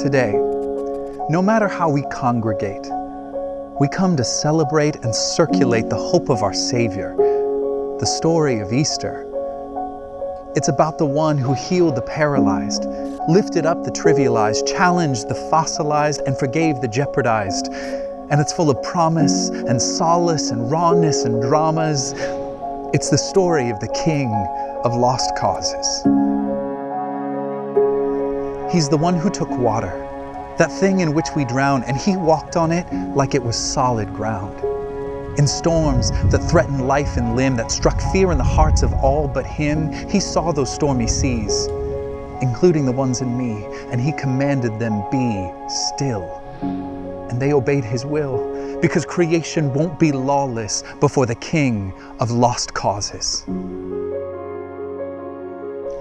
Today, no matter how we congregate, we come to celebrate and circulate the hope of our Savior, the story of Easter. It's about the one who healed the paralyzed, lifted up the trivialized, challenged the fossilized, and forgave the jeopardized. And it's full of promise and solace and rawness and dramas. It's the story of the King of lost causes. He's the one who took water, that thing in which we drown, and he walked on it like it was solid ground. In storms that threatened life and limb, that struck fear in the hearts of all but him, he saw those stormy seas, including the ones in me, and he commanded them, be still. And they obeyed his will, because creation won't be lawless before the King of lost causes.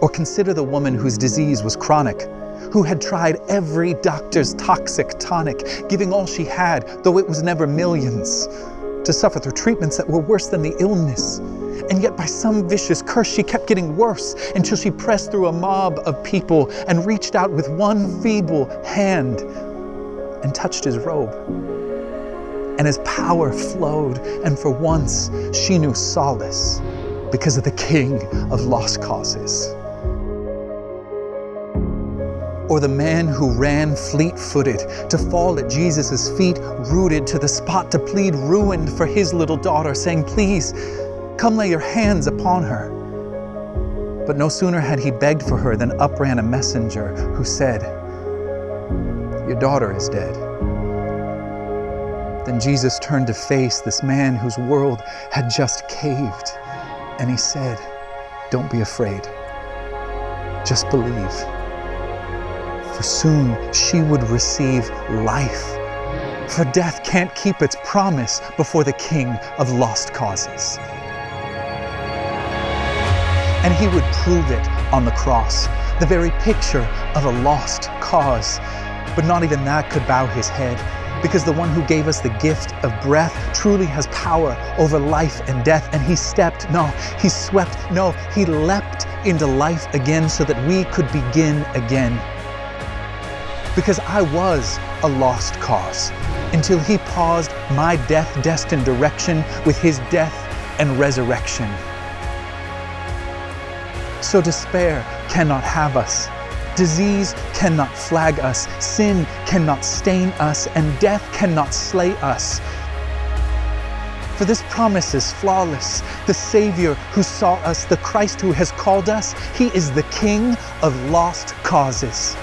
Or consider the woman whose disease was chronic, who had tried every doctor's toxic tonic, giving all she had, though it was never millions, to suffer through treatments that were worse than the illness. And yet by some vicious curse, she kept getting worse until she pressed through a mob of people and reached out with one feeble hand and touched his robe. And his power flowed, and for once she knew solace because of the King of lost causes. Or the man who ran fleet-footed to fall at Jesus' feet, rooted to the spot to plead, ruined for his little daughter, saying, please, come lay your hands upon her. But no sooner had he begged for her than up ran a messenger who said, your daughter is dead. Then Jesus turned to face this man whose world had just caved, and he said, don't be afraid, just believe. For soon she would receive life. For death can't keep its promise before the King of lost causes. And he would prove it on the cross, the very picture of a lost cause. But not even that could bow his head, because the one who gave us the gift of breath truly has power over life and death. And he stepped, no, he swept, no, he leapt into life again so that we could begin again. Because I was a lost cause until he paused my death-destined direction with his death and resurrection. So despair cannot have us. Disease cannot flag us. Sin cannot stain us, and death cannot slay us. For this promise is flawless. The Savior who sought us, the Christ who has called us, he is the King of lost causes.